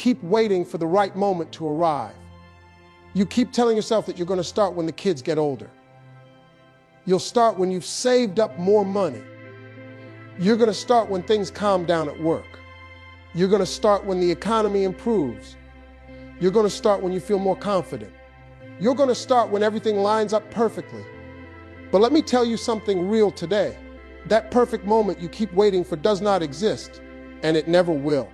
keep waiting for the right moment to arrive. You keep telling yourself that you're going to start when the kids get older. You'll start when you've saved up more money. You're going to start when things calm down at work. You're going to start when the economy improves. You're going to start when you feel more confident. You're going to start when everything lines up perfectly. But let me tell you something real today. That perfect moment you keep waiting for does not exist, and it never will.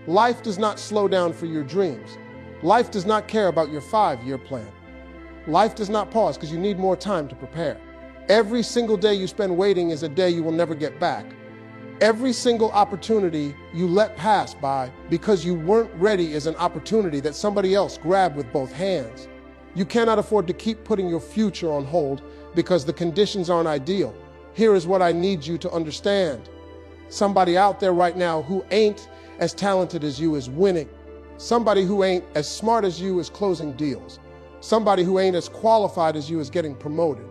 Life does not slow down for your dreams. Life does not care about your 5-year plan. Life does not pause because you need more time to prepare. Every single day you spend waiting is a day you will never get back. Every single opportunity you let pass by because you weren't ready is an opportunity that somebody else grabbed with both hands. You cannot afford to keep putting your future on hold because the conditions aren't ideal. Here is what I need you to understand. Somebody out there right now who ain't as talented as you is winning. Somebody who ain't as smart as you is closing deals. Somebody who ain't as qualified as you is getting promoted.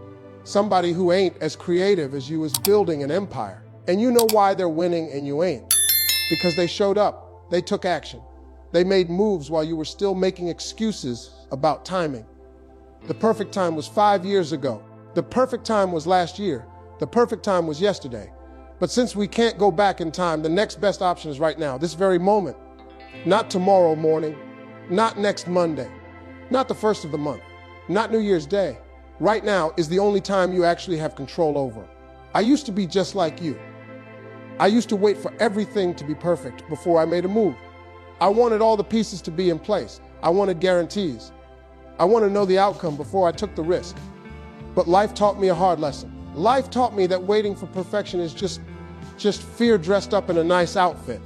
Somebody who ain't as creative as you is building an empire. And you know why they're winning and you ain't. Because they showed up, they took action. They made moves while you were still making excuses about timing. The perfect time was 5 years ago. The perfect time was last year. The perfect time was yesterday. But since we can't go back in time, the next best option is right now, this very moment. Not tomorrow morning, not next Monday, not the first of the month, not New Year's Day. Right now is the only time you actually have control over. I used to be just like you. I used to wait for everything to be perfect before I made a move. I wanted all the pieces to be in place. I wanted guarantees. I wanted to know the outcome before I took the risk. But life taught me a hard lesson. Life taught me that waiting for perfection is just fear dressed up in a nice outfit.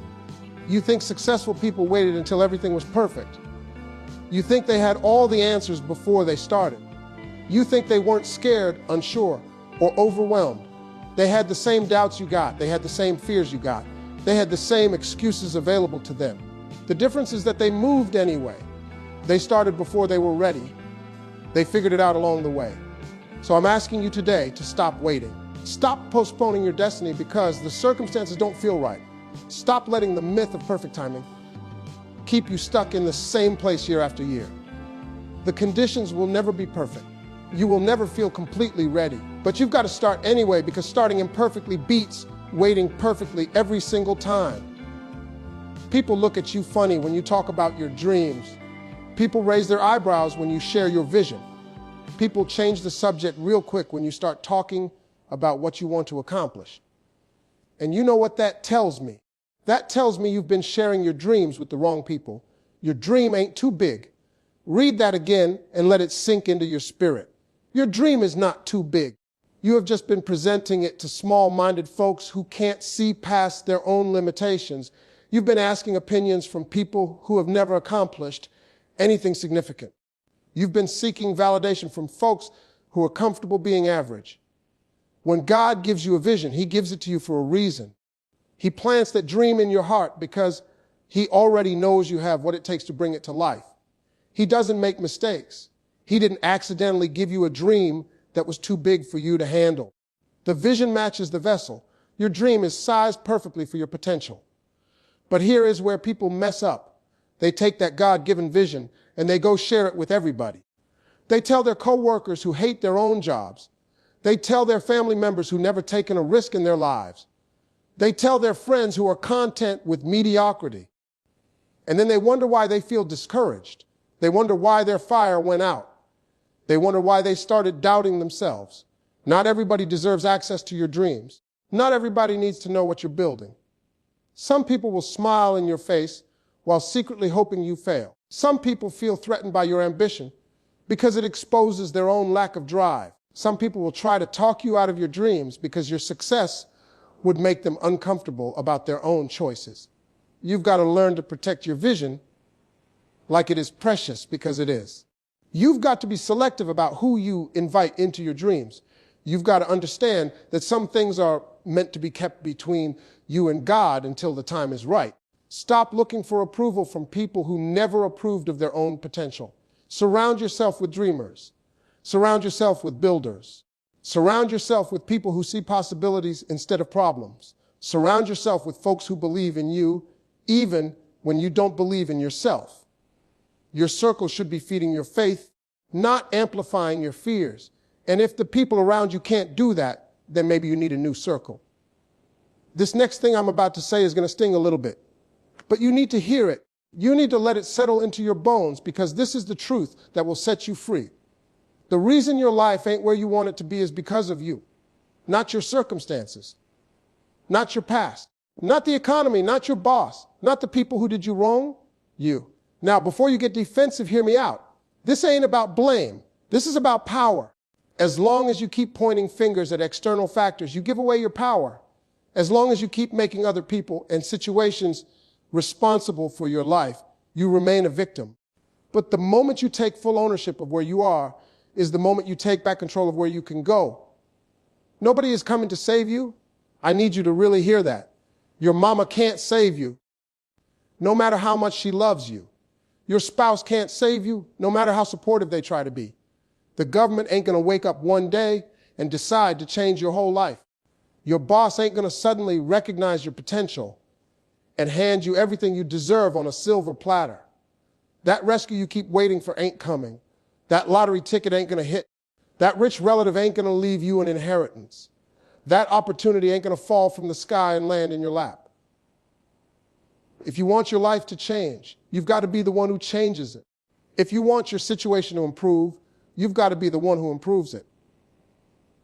You think successful people waited until everything was perfect. You think they had all the answers before they started. You think they weren't scared, unsure, or overwhelmed. They had the same doubts you got. They had the same fears you got. They had the same excuses available to them. The difference is that they moved anyway. They started before they were ready. They figured it out along the way. So I'm asking you today to stop waiting. Stop postponing your destiny because the circumstances don't feel right. Stop letting the myth of perfect timing keep you stuck in the same place year after year. The conditions will never be perfect. You will never feel completely ready. But you've got to start anyway because starting imperfectly beats waiting perfectly every single time. People look at you funny when you talk about your dreams. People raise their eyebrows when you share your vision. People change the subject real quick when you start talking about what you want to accomplish. And you know what that tells me? That tells me you've been sharing your dreams with the wrong people. Your dream ain't too big. Read that again and let it sink into your spirit. Your dream is not too big. You have just been presenting it to small-minded folks who can't see past their own limitations. You've been asking opinions from people who have never accomplished anything significant. You've been seeking validation from folks who are comfortable being average. When God gives you a vision, He gives it to you for a reason. He plants that dream in your heart because He already knows you have what it takes to bring it to life. He doesn't make mistakes. He didn't accidentally give you a dream that was too big for you to handle. The vision matches the vessel. Your dream is sized perfectly for your potential. But here is where people mess up. They take that God-given vision and they go share it with everybody. They tell their coworkers who hate their own jobs. They tell their family members who never taken a risk in their lives. They tell their friends who are content with mediocrity. And then they wonder why they feel discouraged. They wonder why their fire went out. They wonder why they started doubting themselves. Not everybody deserves access to your dreams. Not everybody needs to know what you're building. Some people will smile in your face while secretly hoping you fail. Some people feel threatened by your ambition because it exposes their own lack of drive. Some people will try to talk you out of your dreams because your success would make them uncomfortable about their own choices. You've got to learn to protect your vision like it is precious because it is. You've got to be selective about who you invite into your dreams. You've got to understand that some things are meant to be kept between you and God until the time is right. Stop looking for approval from people who never approved of their own potential. Surround yourself with dreamers. Surround yourself with builders. Surround yourself with people who see possibilities instead of problems. Surround yourself with folks who believe in you, even when you don't believe in yourself. Your circle should be feeding your faith, not amplifying your fears. And if the people around you can't do that, then maybe you need a new circle. This next thing I'm about to say is going to sting a little bit, but you need to hear it. You need to let it settle into your bones, because this is the truth that will set you free. The reason your life ain't where you want it to be is because of you, not your circumstances, not your past, not the economy, not your boss, not the people who did you wrong, you. Now, before you get defensive, hear me out. This ain't about blame. This is about power. As long as you keep pointing fingers at external factors, you give away your power. As long as you keep making other people and situations responsible for your life, you remain a victim. But the moment you take full ownership of where you are is the moment you take back control of where you can go. Nobody is coming to save you. I need you to really hear that. Your mama can't save you, no matter how much she loves you. Your spouse can't save you, no matter how supportive they try to be. The government ain't going to wake up one day and decide to change your whole life. Your boss ain't going to suddenly recognize your potential and hand you everything you deserve on a silver platter. That rescue you keep waiting for ain't coming. That lottery ticket ain't going to hit. That rich relative ain't going to leave you an inheritance. That opportunity ain't going to fall from the sky and land in your lap. If you want your life to change, you've got to be the one who changes it. If you want your situation to improve, you've got to be the one who improves it.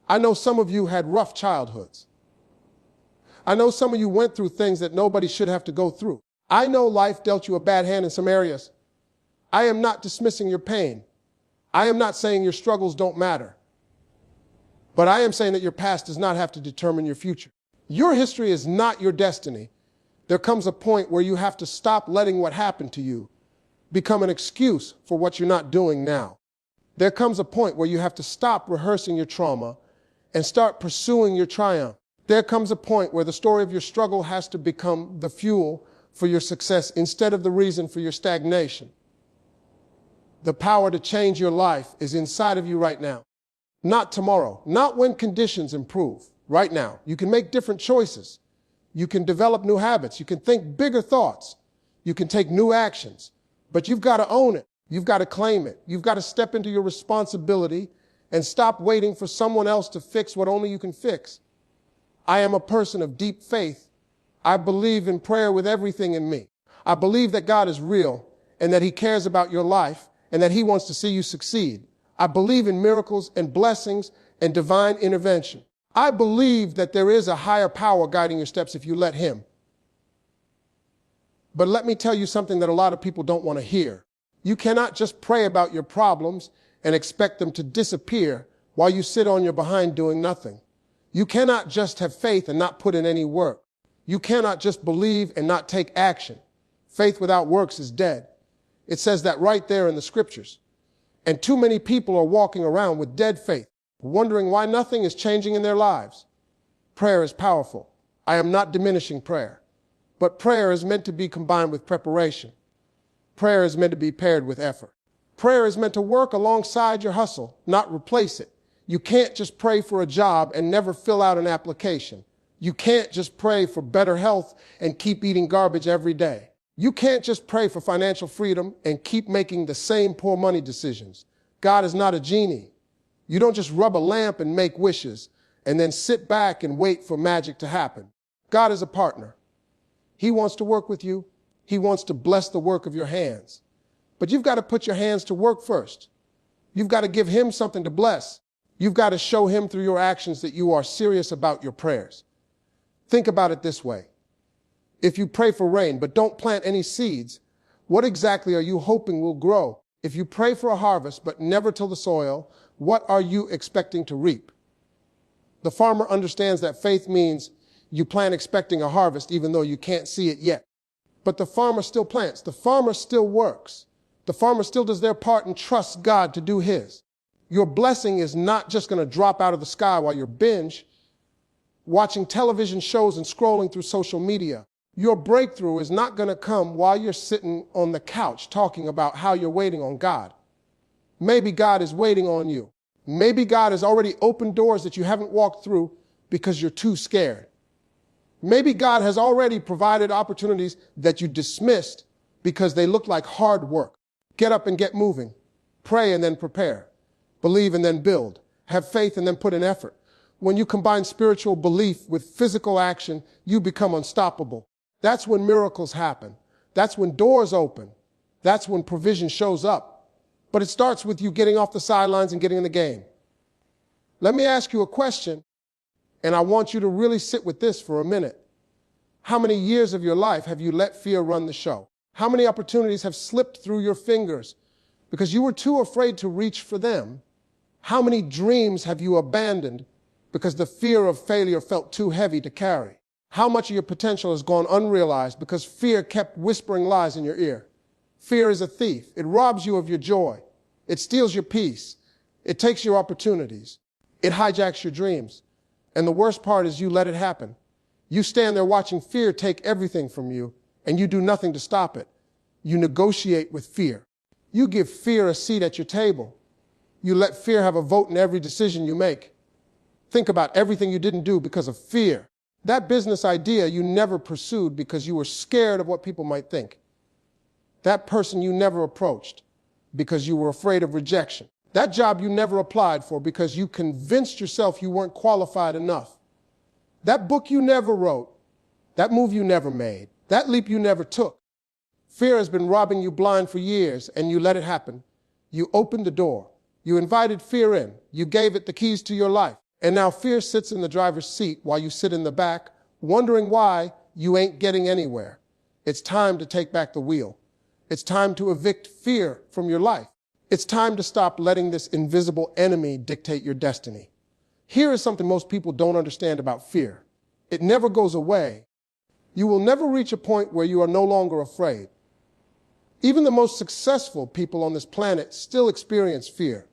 I know some of you had rough childhoods. I know some of you went through things that nobody should have to go through. I know life dealt you a bad hand in some areas. I am not dismissing your pain. I am not saying your struggles don't matter. But I am saying that your past does not have to determine your future. Your history is not your destiny. There comes a point where you have to stop letting what happened to you become an excuse for what you're not doing now. There comes a point where you have to stop rehearsing your trauma and start pursuing your triumph. There comes a point where the story of your struggle has to become the fuel for your success instead of the reason for your stagnation. The power to change your life is inside of you right now. Not tomorrow, not when conditions improve. Right now, you can make different choices. You can develop new habits. You can think bigger thoughts. You can take new actions. But you've got to own it. You've got to claim it. You've got to step into your responsibility and stop waiting for someone else to fix what only you can fix. I am a person of deep faith. I believe in prayer with everything in me. I believe that God is real and that He cares about your life and that He wants to see you succeed. I believe in miracles and blessings and divine intervention. I believe that there is a higher power guiding your steps if you let Him. But let me tell you something that a lot of people don't want to hear. You cannot just pray about your problems and expect them to disappear while you sit on your behind doing nothing. You cannot just have faith and not put in any work. You cannot just believe and not take action. Faith without works is dead. It says that right there in the scriptures. And too many people are walking around with dead faith, wondering why nothing is changing in their lives. Prayer is powerful. I am not diminishing prayer, but prayer is meant to be combined with preparation. Prayer is meant to be paired with effort. Prayer is meant to work alongside your hustle, not replace it. You can't just pray for a job and never fill out an application. You can't just pray for better health and keep eating garbage every day. You can't just pray for financial freedom and keep making the same poor money decisions. God is not a genie. You don't just rub a lamp and make wishes and then sit back and wait for magic to happen. God is a partner. He wants to work with you. He wants to bless the work of your hands. But you've got to put your hands to work first. You've got to give Him something to bless. You've got to show Him through your actions that you are serious about your prayers. Think about it this way. If you pray for rain but don't plant any seeds, what exactly are you hoping will grow? If you pray for a harvest but never till the soil, what are you expecting to reap? The farmer understands that faith means you plant expecting a harvest even though you can't see it yet. But the farmer still plants. The farmer still works. The farmer still does their part and trusts God to do His. Your blessing is not just going to drop out of the sky while you're binge watching television shows and scrolling through social media. Your breakthrough is not going to come while you're sitting on the couch talking about how you're waiting on God. Maybe God is waiting on you. Maybe God has already opened doors that you haven't walked through because you're too scared. Maybe God has already provided opportunities that you dismissed because they look like hard work. Get up and get moving. Pray and then prepare. Believe and then build. Have faith and then put in effort. When you combine spiritual belief with physical action, you become unstoppable. That's when miracles happen. That's when doors open. That's when provision shows up. But it starts with you getting off the sidelines and getting in the game. Let me ask you a question, and I want you to really sit with this for a minute. How many years of your life have you let fear run the show? How many opportunities have slipped through your fingers because you were too afraid to reach for them? How many dreams have you abandoned because the fear of failure felt too heavy to carry? How much of your potential has gone unrealized because fear kept whispering lies in your ear? Fear is a thief. It robs you of your joy. It steals your peace. It takes your opportunities. It hijacks your dreams. And the worst part is you let it happen. You stand there watching fear take everything from you, and you do nothing to stop it. You negotiate with fear. You give fear a seat at your table. You let fear have a vote in every decision you make. Think about everything you didn't do because of fear. That business idea you never pursued because you were scared of what people might think. That person you never approached because you were afraid of rejection. That job you never applied for because you convinced yourself you weren't qualified enough. That book you never wrote. That move you never made. That leap you never took. Fear has been robbing you blind for years, and you let it happen. You opened the door. You invited fear in. You gave it the keys to your life. And now fear sits in the driver's seat while you sit in the back, wondering why you ain't getting anywhere. It's time to take back the wheel. It's time to evict fear from your life. It's time to stop letting this invisible enemy dictate your destiny. Here is something most people don't understand about fear. It never goes away. You will never reach a point where you are no longer afraid. Even the most successful people on this planet still experience fear.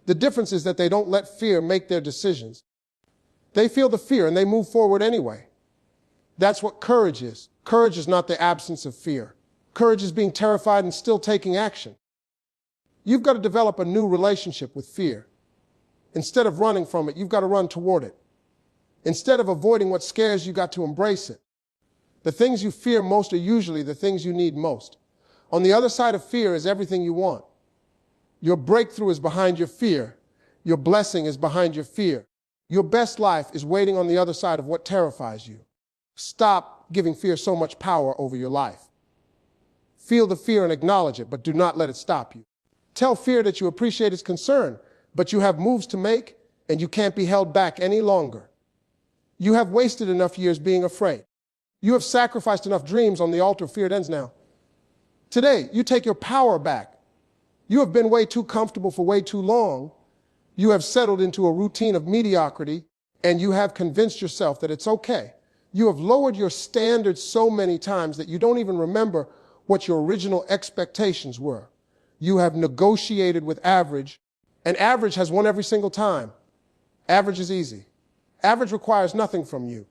The difference is that they don't let fear make their decisions. They feel the fear and they move forward anyway. That's what courage is. Courage is not the absence of fear. Courage is being terrified and still taking action. You've got to develop a new relationship with fear. Instead of running from it, you've got to run toward it. Instead of avoiding what scares you, got to embrace it. The things you fear most are usually the things you need most. On the other side of fear is everything you want. Your breakthrough is behind your fear. Your blessing is behind your fear. Your best life is waiting on the other side of what terrifies you. Stop giving fear so much power over your life. Feel the fear and acknowledge it, but do not let it stop you. Tell fear that you appreciate its concern, but you have moves to make and you can't be held back any longer. You have wasted enough years being afraid. You have sacrificed enough dreams on the altar of fear. It ends now. Today, you take your power back. You have been way too comfortable for way too long. You have settled into a routine of mediocrity, and you have convinced yourself that it's okay. You have lowered your standards so many times that you don't even remember what your original expectations were. You have negotiated with average, and average has won every single time. Average is easy. Average requires nothing from you.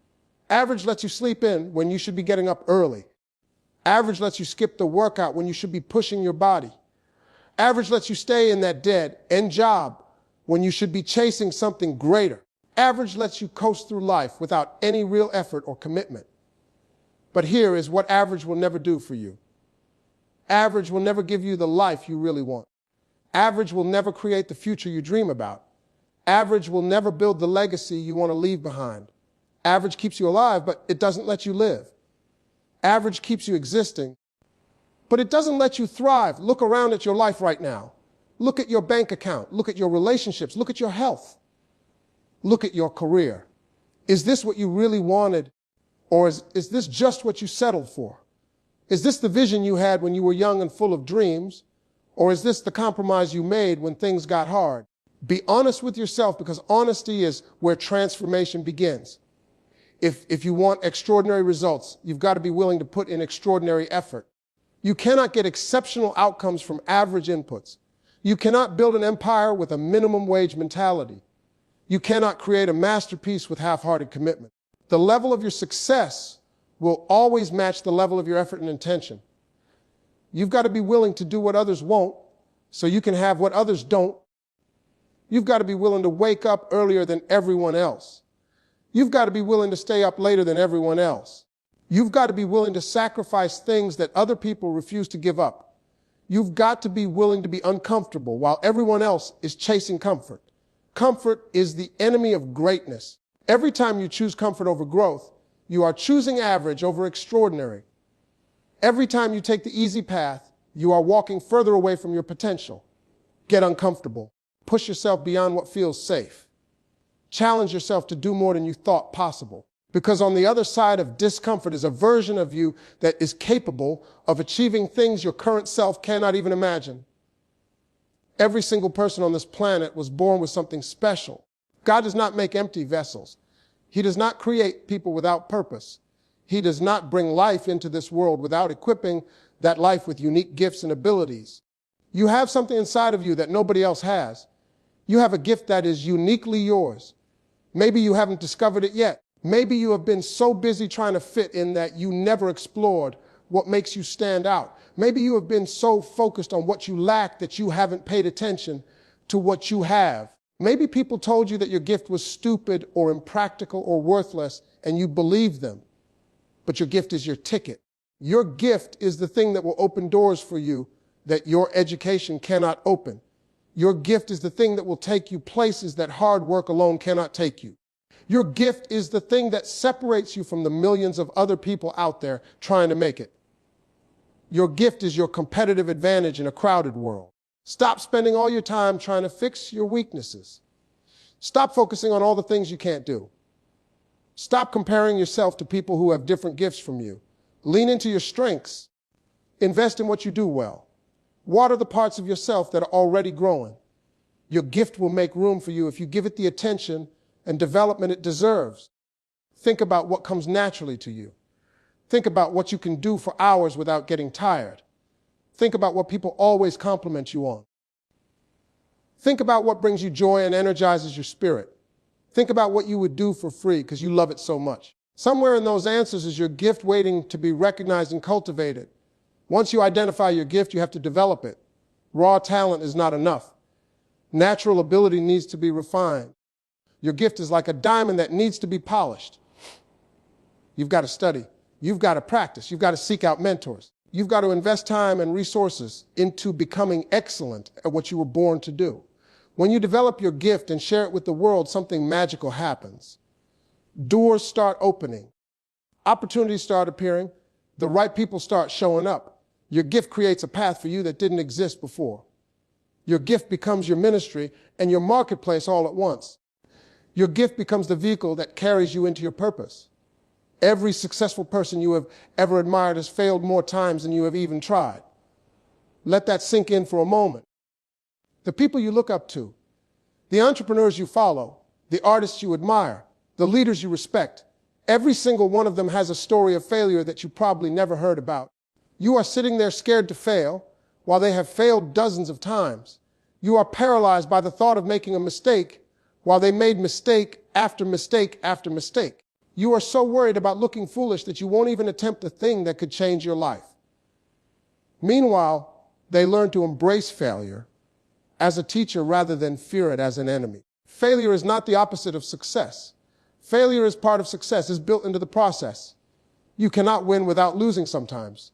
Average lets you sleep in when you should be getting up early. Average lets you skip the workout when you should be pushing your body. Average lets you stay in that dead end job when you should be chasing something greater. Average lets you coast through life without any real effort or commitment. But here is what average will never do for you. Average will never give you the life you really want. Average will never create the future you dream about. Average will never build the legacy you want to leave behind. Average keeps you alive, but it doesn't let you live. Average keeps you existing, but it doesn't let you thrive. Look around at your life right now. Look at your bank account. Look at your relationships. Look at your health. Look at your career. Is this what you really wanted, or is this just what you settled for? Is this the vision you had when you were young and full of dreams, or is this the compromise you made when things got hard? Be honest with yourself, because honesty is where transformation begins. If you want extraordinary results, you've got to be willing to put in extraordinary effort. You cannot get exceptional outcomes from average inputs. You cannot build an empire with a minimum wage mentality. You cannot create a masterpiece with half-hearted commitment. The level of your success will always match the level of your effort and intention. You've got to be willing to do what others won't so you can have what others don't. You've got to be willing to wake up earlier than everyone else. You've got to be willing to stay up later than everyone else. You've got to be willing to sacrifice things that other people refuse to give up. You've got to be willing to be uncomfortable while everyone else is chasing comfort. Comfort is the enemy of greatness. Every time you choose comfort over growth, you are choosing average over extraordinary. Every time you take the easy path, you are walking further away from your potential. Get uncomfortable. Push yourself beyond what feels safe. Challenge yourself to do more than you thought possible. Because on the other side of discomfort is a version of you that is capable of achieving things your current self cannot even imagine. Every single person on this planet was born with something special. God does not make empty vessels. He does not create people without purpose. He does not bring life into this world without equipping that life with unique gifts and abilities. You have something inside of you that nobody else has. You have a gift that is uniquely yours. Maybe you haven't discovered it yet. Maybe you have been so busy trying to fit in that you never explored what makes you stand out. Maybe you have been so focused on what you lack that you haven't paid attention to what you have. Maybe people told you that your gift was stupid or impractical or worthless, and you believed them. But your gift is your ticket. Your gift is the thing that will open doors for you that your education cannot open. Your gift is the thing that will take you places that hard work alone cannot take you. Your gift is the thing that separates you from the millions of other people out there trying to make it. Your gift is your competitive advantage in a crowded world. Stop spending all your time trying to fix your weaknesses. Stop focusing on all the things you can't do. Stop comparing yourself to people who have different gifts from you. Lean into your strengths. Invest in what you do well. Water the parts of yourself that are already growing. Your gift will make room for you if you give it the attention and development it deserves. Think about what comes naturally to you. Think about what you can do for hours without getting tired. Think about what people always compliment you on. Think about what brings you joy and energizes your spirit. Think about what you would do for free because you love it so much. Somewhere in those answers is your gift waiting to be recognized and cultivated. Once you identify your gift, you have to develop it. Raw talent is not enough. Natural ability needs to be refined. Your gift is like a diamond that needs to be polished. You've got to study. You've got to practice. You've got to seek out mentors. You've got to invest time and resources into becoming excellent at what you were born to do. When you develop your gift and share it with the world, something magical happens. Doors start opening. Opportunities start appearing. The right people start showing up. Your gift creates a path for you that didn't exist before. Your gift becomes your ministry and your marketplace all at once. Your gift becomes the vehicle that carries you into your purpose. Every successful person you have ever admired has failed more times than you have even tried. Let that sink in for a moment. The people you look up to, the entrepreneurs you follow, the artists you admire, the leaders you respect, every single one of them has a story of failure that you probably never heard about. You are sitting there scared to fail while they have failed dozens of times. You are paralyzed by the thought of making a mistake while they made mistake after mistake after mistake. You are so worried about looking foolish that you won't even attempt the thing that could change your life. Meanwhile, they learn to embrace failure as a teacher rather than fear it as an enemy. Failure is not the opposite of success. Failure is part of success, is built into the process. You cannot win without losing sometimes.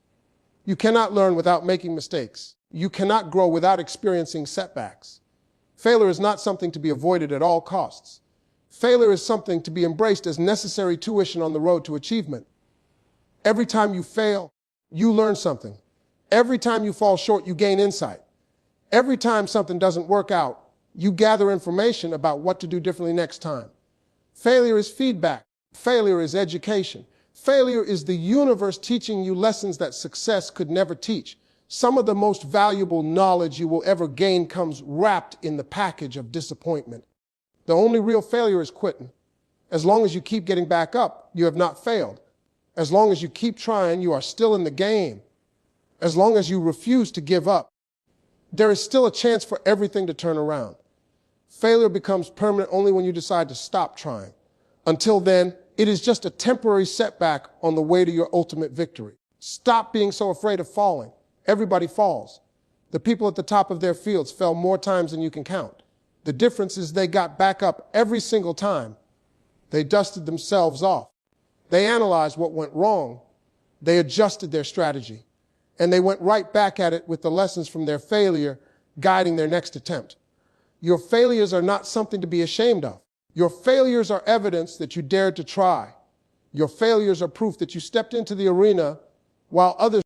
You cannot learn without making mistakes. You cannot grow without experiencing setbacks. Failure is not something to be avoided at all costs. Failure is something to be embraced as necessary tuition on the road to achievement. Every time you fail, you learn something. Every time you fall short, you gain insight. Every time something doesn't work out, you gather information about what to do differently next time. Failure is feedback. Failure is education. Failure is the universe teaching you lessons that success could never teach. Some of the most valuable knowledge you will ever gain comes wrapped in the package of disappointment. The only real failure is quitting. As long as you keep getting back up, you have not failed. As long as you keep trying, you are still in the game. As long as you refuse to give up, there is still a chance for everything to turn around. Failure becomes permanent only when you decide to stop trying. Until then, it is just a temporary setback on the way to your ultimate victory. Stop being so afraid of falling. Everybody falls. The people at the top of their fields fell more times than you can count. The difference is they got back up every single time. They dusted themselves off. They analyzed what went wrong They adjusted their strategy, and they went right back at it with the lessons from their failure guiding their next attempt. Your failures are not something to be ashamed of. Your failures are evidence that you dared to try. Your failures are proof that you stepped into the arena while others